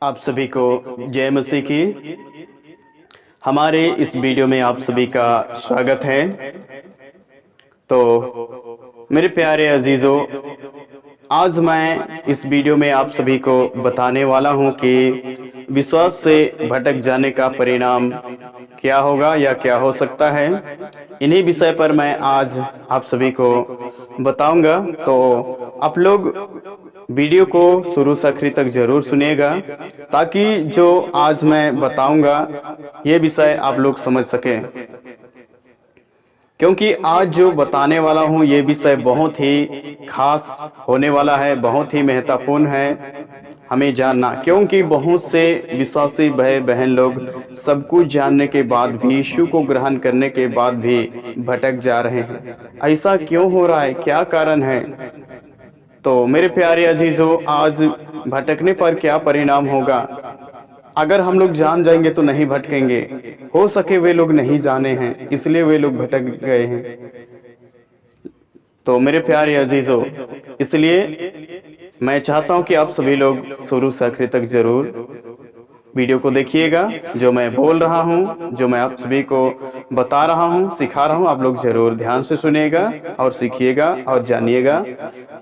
आप सभी को जय मसीह की। हमारे इस वीडियो में आप सभी का स्वागत है। तो मेरे प्यारे अजीजों, आज मैं इस वीडियो में आप सभी को बताने वाला हूं कि विश्वास से भटक जाने का परिणाम क्या होगा या क्या हो सकता है। इन्हीं विषय पर मैं आज आप सभी को बताऊंगा। तो आप लोग वीडियो को शुरू से आखिर तक जरूर सुनिएगा, ताकि जो आज मैं बताऊंगा ये विषय आप लोग समझ सकें। क्योंकि आज जो बताने वाला हूं ये विषय बहुत ही खास होने वाला है, बहुत ही महत्वपूर्ण है हमें जानना। क्योंकि बहुत से विश्वासी भाई बहन लोग सब कुछ जानने के बाद भी, यीशु को ग्रहण करने के बाद भी भटक जा रहे हैं। ऐसा क्यों हो रहा है, क्या कारण है? तो मेरे प्यारे अजीजों, आज भटकने पर क्या परिणाम होगा? अगर हम लोग जान जाएंगे तो नहीं भटकेंगे। हो सके वे लोग नहीं जाने हैं, इसलिए वे लोग भटक गए हैं। तो मेरे प्यारे अजीजों, इसलिए मैं चाहता हूं कि आप सभी लोग शुरू से आखिर तक जरूर वीडियो को देखिएगा। जो मैं बोल रहा हूं, जो मैं आप सभी को बता रहा हूं, सिखा रहा हूं, आप लोग जरूर ध्यान से सुनिएगा और सीखिएगा और जानिएगा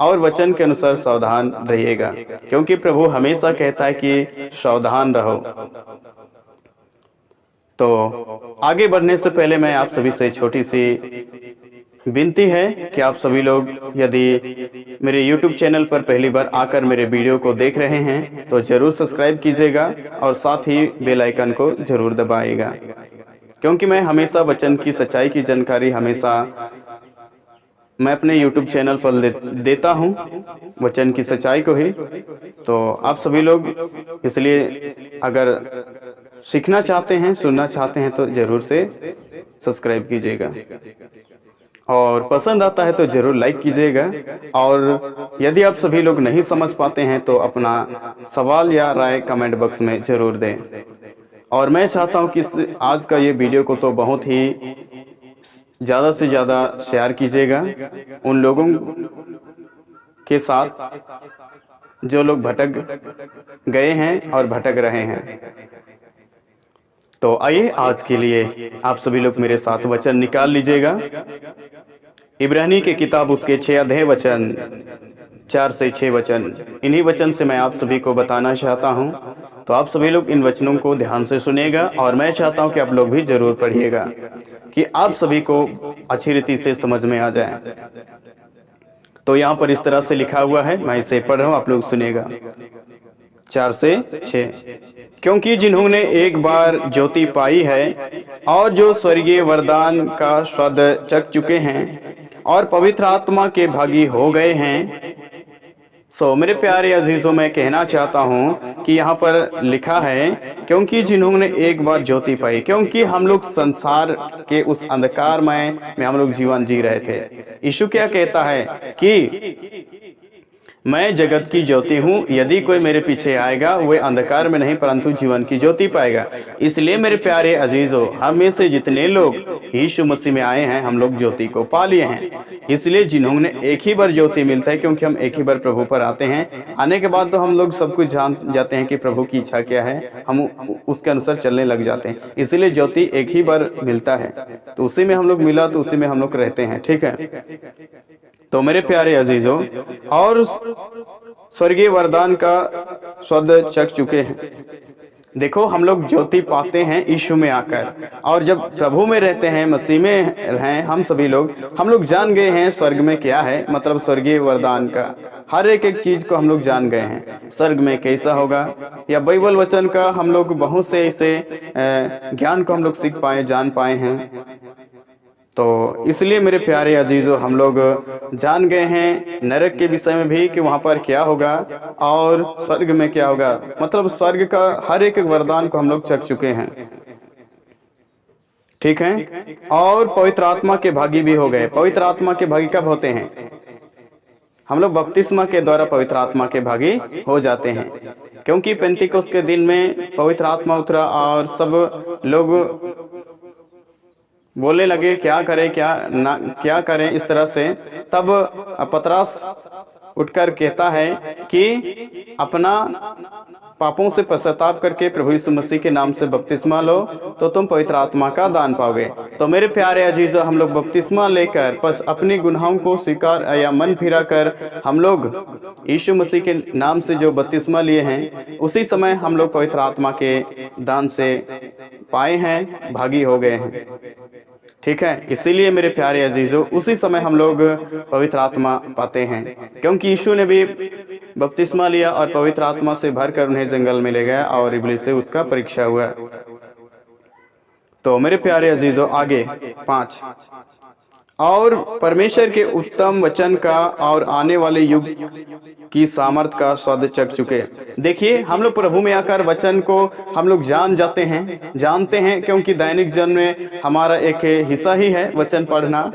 और वचन के अनुसार सावधान रहिएगा। क्योंकि प्रभु हमेशा कहता है कि सावधान रहो। तो आगे बढ़ने से पहले मैं आप सभी से छोटी सी विनती है कि आप सभी लोग यदि मेरे YouTube चैनल पर पहली बार आकर मेरे वीडियो को देख रहे हैं तो जरूर सब्सक्राइब कीजिएगा और साथ ही बेल आइकन को जरूर दबाइएगा। क्योंकि मैं हमेशा वचन की सच्चाई की जानकारी हमेशा मैं अपने YouTube चैनल पर देता हूं, वचन की सच्चाई को ही। तो आप सभी लोग इसलिए अगर सीखना चाहते हैं, सुनना चाहते हैं तो जरूर से सब्सक्राइब कीजिएगा और पसंद आता है तो जरूर लाइक कीजिएगा। और यदि आप सभी लोग नहीं समझ पाते हैं तो अपना सवाल या राय कमेंट बॉक्स में जरूर दें। और मैं चाहता हूं कि आज का ये वीडियो को तो बहुत ही ज़्यादा से ज़्यादा शेयर कीजिएगा उन लोगों के साथ जो लोग भटक गए हैं और भटक रहे हैं। तो आइए आज के लिए आप सभी लोग मेरे साथ वचन निकाल लीजिएगा। इब्रानी की किताब उसके 6 अध्याय वचन 4 से 6 वचन, इन्हीं वचन से मैं आप सभी को बताना चाहता हूं। तो आप सभी लोग इन वचनों को ध्यान से सुनिएगा और मैं चाहता हूं कि आप लोग भी जरूर पढ़िएगा कि आप सभी को अच्छी रीति से समझ में आ जाए। तो यहाँ पर इस तरह से लिखा हुआ है, मैं इसे पढ़ रहा हूँ, आप लोग सुनिएगा। 4 से 6, क्योंकि जिन्होंने एक बार ज्योति पाई है और जो स्वर्गीय वरदान का स्वाद चख चुके हैं और पवित्र आत्मा के भागी हो गए हैं। मेरे प्यारे अजीजों, मैं कहना चाहता हूं कि यहाँ पर लिखा है क्योंकि जिन्होंने एक बार ज्योति पाई। क्योंकि हम लोग संसार के उस अंधकारमय में हम लोग जीवन जी रहे थे। यीशु क्या कहता है कि मैं जगत की ज्योति हूँ, यदि कोई मेरे पीछे आएगा वह अंधकार में नहीं परंतु जीवन की ज्योति पाएगा। इसलिए मेरे प्यारे अजीजों, हम में से जितने लोग यीशु मसीह में आए हैं हम लोग ज्योति को पा लिए हैं। इसलिए जिन्होंने एक ही बार ज्योति मिलता है, क्योंकि हम एक ही बार प्रभु पर आते हैं। आने के बाद तो हम लोग सब कुछ जान जाते हैं कि प्रभु की इच्छा क्या है, हम उसके अनुसार चलने लग जाते हैं। इसलिए ज्योति एक ही बार मिलता है, तो उसी में हम लोग मिला तो उसी में हम लोग रहते हैं। ठीक है। तो मेरे प्यारे अजीजों, और स्वर्गीय वरदान का स्वाद चख चुके हैं। देखो, हम लोग ज्योति पाते हैं यीशु में आकर, और जब प्रभु में रहते हैं, मसीह में हैं हम सभी लोग, हम लोग जान गए हैं स्वर्ग में क्या है, मतलब स्वर्गीय वरदान का हर एक चीज को हम लोग जान गए हैं। स्वर्ग में कैसा होगा या बाइबल वचन का हम लोग बहुत से ऐसे ज्ञान को हम लोग सीख पाए, जान पाए हैं। तो इसलिए मेरे प्यारे अजीजों, हम लोग जान गए हैं नरक के विषय में भी कि वहां पर क्या होगा और स्वर्ग में क्या होगा, मतलब स्वर्ग का हर एक वरदान को हम लोग चख चुके हैं। ठीक है। और पवित्र आत्मा के भागी भी हो गए। पवित्र आत्मा के भागी कब होते हैं? हम लोग बपतिस्मा के द्वारा पवित्र आत्मा के भागी हो जाते हैं। क्योंकि पेंतिकोस्त के दिन में पवित्र आत्मा उतरा और सब लोग बोलने लगे क्या करें क्या करें, इस तरह से। तब पतरस उठकर कहता है कि अपना पापों से पश्चाताप करके प्रभु यीशु मसीह के नाम से बपतिस्मा लो तो तुम पवित्र आत्मा का दान पाओगे। तो मेरे प्यारे अजीजों, हम लोग बपतिस्मा लेकर बस अपनी गुनाहों को स्वीकार या मन फिरा कर हम लोग यीशु मसीह के नाम से जो बपतिस्मा लिए हैं, उसी समय हम लोग पवित्र आत्मा के दान से पाए हैं, भागी हो गए हैं। ठीक है, इसीलिए मेरे प्यारे अजीजों, उसी समय हम लोग पवित्र आत्मा पाते हैं, क्योंकि यीशु ने भी बपतिस्मा लिया और पवित्र आत्मा से भरकर उन्हें जंगल में ले गया और इब्लीस से उसका परीक्षा हुआ। तो मेरे प्यारे अजीजों, आगे 5, और परमेश्वर के उत्तम वचन का और आने वाले युग की सामर्थ का स्वाद चख चुके। देखिए, हम लोग प्रभु में आकर वचन को हम लोग जानते हैं, क्योंकि दैनिक जीवन में हमारा एक हिस्सा ही है वचन पढ़ना,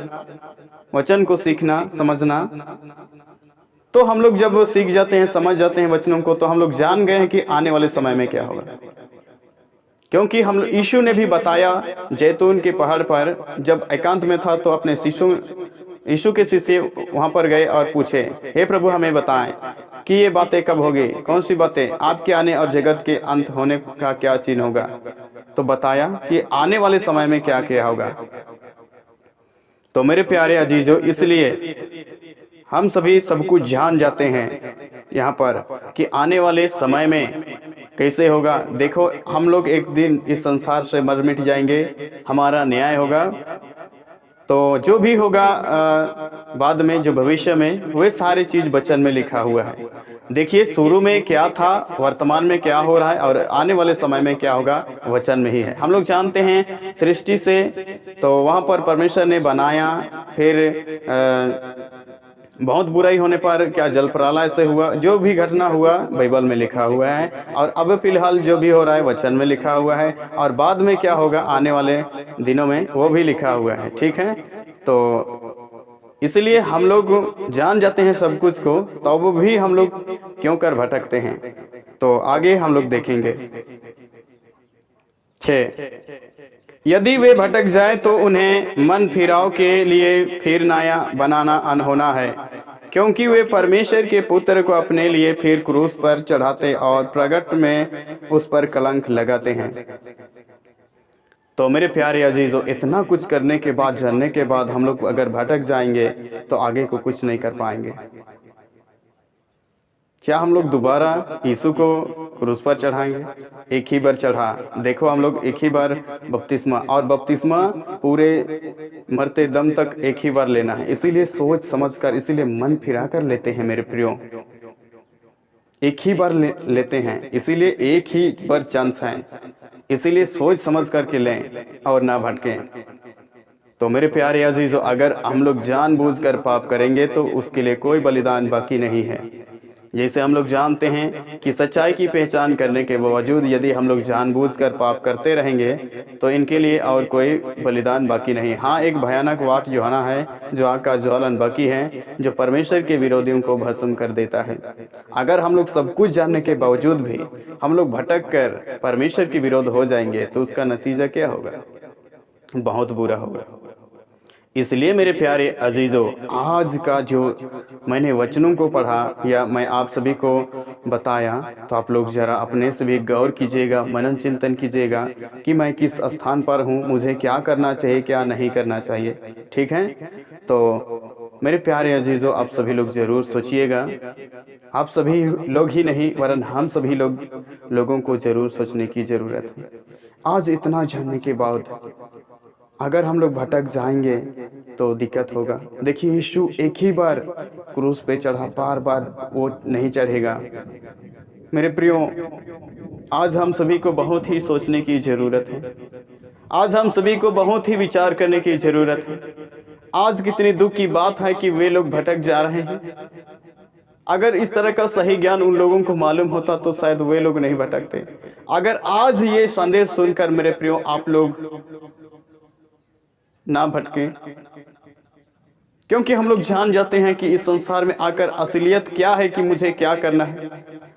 वचन को सीखना, समझना। तो हम लोग जब सीख जाते हैं, समझ जाते हैं वचनों को, तो हम लोग जान गए हैं कि आने वाले समय में क्या होगा, क्योंकि हम यीशु ने भी बताया जैतून के पहाड़ पर जब एकांत में था, तो अपने यीशु के शिष्य वहां पर गए और पूछे, हे प्रभु, हमें बताएं कि ये बातें कब होगी, कौन सी बातें, आपके आने और जगत के अंत होने का क्या चिन्ह होगा। तो बताया कि आने वाले समय में क्या क्या होगा। तो मेरे प्यारे अजीजों, इसलिए हम सभी सब कुछ जान जाते हैं यहाँ पर कि आने वाले समय में कैसे होगा। देखो, हम लोग एक दिन इस संसार से मर मिट जाएंगे, हमारा न्याय होगा। तो जो भी होगा बाद में, जो भविष्य में, वे सारी चीज वचन में लिखा हुआ है। देखिए, शुरू में क्या था, वर्तमान में क्या हो रहा है और आने वाले समय में क्या होगा, वचन में ही है। हम लोग जानते हैं सृष्टि से, तो वहां पर परमेश्वर ने बनाया, फिर बहुत बुराई होने पर क्या जल प्रलय से हुआ, जो भी घटना हुआ बाइबल में लिखा हुआ है, और अब फिलहाल जो भी हो रहा है वचन में लिखा हुआ है, और बाद में क्या होगा आने वाले दिनों में, वो भी लिखा हुआ है। ठीक है, तो इसलिए हम लोग जान जाते हैं सब कुछ को, तो वो भी हम लोग क्यों कर भटकते हैं। तो आगे हम लोग देखेंगे 6, यदि वे भटक जाए तो उन्हें मन फिराव के लिए फिर नया बनाना अनहोना है, क्योंकि वे परमेश्वर के पुत्र को अपने लिए फिर क्रूस पर चढ़ाते और प्रगट में उस पर कलंक लगाते हैं। तो मेरे प्यारे अजीजों, इतना कुछ करने के बाद, जानने के बाद हम लोग अगर भटक जाएंगे तो आगे को कुछ नहीं कर पाएंगे। क्या हम लोग दोबारा यीशु को क्रूस पर चढ़ाएंगे? एक ही बार चढ़ा। देखो, हम लोग एक ही बार बपतिस्मा, और बपतिस्मा पूरे मरते दम तक एक ही बार लेना है। इसीलिए सोच समझकर, इसीलिए मन फिरा कर लेते हैं मेरे प्रियो, एक ही बार लेते हैं, इसीलिए एक ही बार चांस है, इसीलिए सोच समझ करके लें और ना भटकें। तो मेरे प्यारे अजीजों, अगर हम लोग जानबूझकर पाप करेंगे तो उसके लिए कोई बलिदान बाकी नहीं है। जैसे हम लोग जानते हैं कि सच्चाई की पहचान करने के बावजूद यदि हम लोग जानबूझकर पाप करते रहेंगे तो इनके लिए और कोई बलिदान बाकी नहीं। हाँ, एक भयानक वाट जो आना है, जो आग का ज्वालन बाकी है, जो परमेश्वर के विरोधियों को भस्म कर देता है। अगर हम लोग सब कुछ जानने के बावजूद भी हम लोग भटक कर परमेश्वर के विरोध हो जाएंगे तो उसका नतीजा क्या होगा? बहुत बुरा होगा। इसलिए मेरे प्यारे अजीजों, आज का जो मैंने वचनों को पढ़ा या मैं आप सभी को बताया, तो आप लोग जरा अपने से भी गौर कीजिएगा, मनन चिंतन कीजिएगा कि मैं किस स्थान पर हूँ, मुझे क्या करना चाहिए, क्या नहीं करना चाहिए। ठीक है, तो मेरे प्यारे अजीजों, आप सभी लोग जरूर सोचिएगा। आप सभी लोग ही नहीं, वरन हम सभी लोगों को जरूर सोचने की जरूरत है। आज इतना जानने के बाद अगर हम लोग भटक जाएंगे तो दिक्कत होगा। देखिए, यीशु एक ही बार क्रूस पे चढ़ा, बार बार वो नहीं चढ़ेगा। मेरे प्रियो, आज हम सभी को बहुत ही सोचने की जरूरत है। आज हम सभी को बहुत ही विचार करने की जरूरत है। आज कितनी दुख की बात है कि वे लोग भटक जा रहे हैं। अगर इस तरह का सही ज्ञान उन लोगों को मालूम होता तो शायद वे लोग नहीं भटकते। अगर आज ये संदेश सुनकर मेरे प्रियो आप लोग ना भटके, क्योंकि हम लोग जान जाते हैं कि इस संसार में आकर असलियत क्या है, कि मुझे क्या करना है।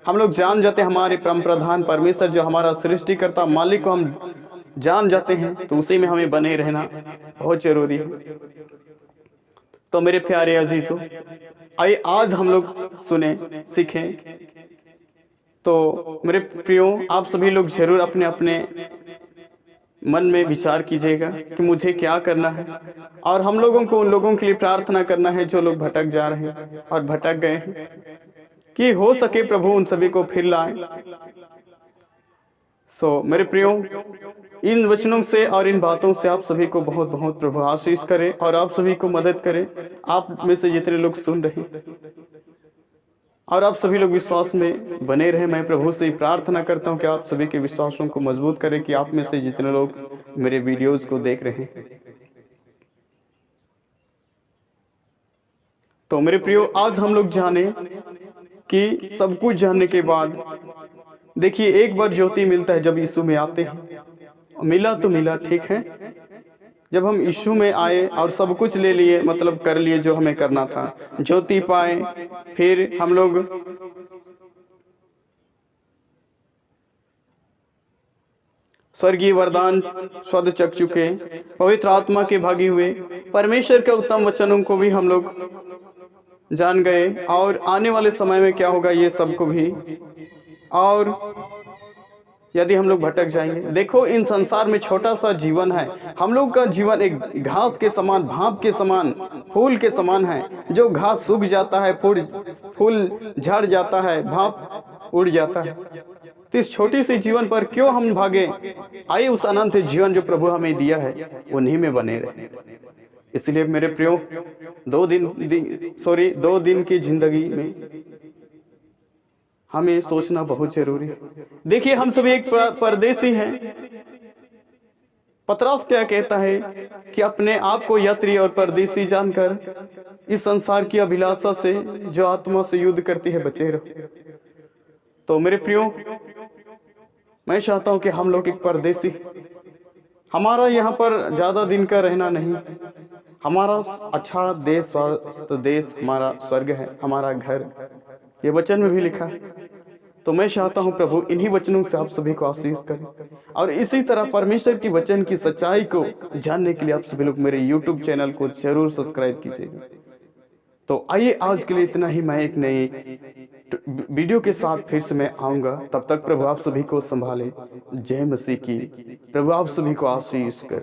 हम लोग जान जाते हैं, हमारे परम प्रधान परमेश्वर जो हमारा सृष्टिकर्ता मालिक को हम जान जाते हैं, तो उसी में हमें बने रहना बहुत जरूरी है। तो मेरे प्यारे अजीजों, आइए आज हम लोग सुने, सीखें। तो मेरे प्रियो, आप सभी लोग जरूर अपने अपने मन में विचार कीजिएगा कि मुझे क्या करना है, और हम लोगों को उन लोगों के लिए प्रार्थना करना है जो लोग भटक जा रहे हैं और भटक गए हैं, कि हो सके प्रभु उन सभी को फिर लाए। मेरे प्रियो, इन वचनों से और इन बातों से आप सभी को बहुत बहुत प्रभु आशीष करे और आप सभी को मदद करे। आप में से जितने लोग सुन रहे हैं और आप सभी लोग विश्वास में बने रहे, मैं प्रभु से प्रार्थना करता हूं कि आप सभी के विश्वासों को मजबूत करें, कि आप में से जितने लोग मेरे वीडियोस को देख रहे हैं। तो मेरे प्रियो, आज हम लोग जाने कि सब कुछ जानने के बाद देखिए, एक बार ज्योति मिलता है जब यीशु में आते हैं। मिला तो मिला, ठीक है। जब हम यीशु में आए और सब कुछ ले लिए, मतलब कर लिए जो हमें करना था, ज्योति पाए, फिर हम लोग स्वर्गीय वरदान स्वाद चख चुके, पवित्र आत्मा के भागी हुए, परमेश्वर के उत्तम वचनों को भी हम लोग जान गए, और आने वाले समय में क्या होगा ये सबको भी। और यदि हम लोग भटक जाएंगे, देखो इन संसार में छोटा सा जीवन है, हम लोग का जीवन एक घास के समान, भाप के समान, फूल के समान है। जो घास सूख जाता है, फूल झड़ जाता है, भाप उड़ जाता है। तो इस छोटी सी जीवन पर क्यों हम भागे? आइए उस अनंत जीवन जो प्रभु हमें दिया है उन्हीं में बने रहे। इसलिए मेरे प्रियो, दो दिन की जिंदगी में हमें सोचना बहुत जरूरी है। देखिए, हम सभी एक परदेसी हैं। पतरस क्या कहता है कि अपने आप को यात्री और परदेसी जानकर इस संसार की अभिलाषा से जो आत्मा से युद्ध करती है बचे रहो। तो मेरे प्रियो, मैं चाहता हूं कि हम लोग एक परदेसी, हमारा यहाँ पर ज्यादा दिन का रहना नहीं, हमारा अच्छा देश, स्वस्थ देश हमारा स्वर्ग है, हमारा घर, ये वचन में भी लिखा है। तो मैं चाहता हूं प्रभु इन्हीं वचनों से आप सभी को आशीष करें, और इसी तरह परमेश्वर की वचन की सच्चाई को जानने के लिए आप सभी लोग मेरे YouTube चैनल को जरूर सब्सक्राइब कीजिएगा। तो आइए, आज के लिए इतना ही। मैं एक नई वीडियो के साथ फिर से मैं आऊंगा। तब तक प्रभु आप सभी को संभाले। जय मसीह की। प्रभु आप सभी को आशीष करे।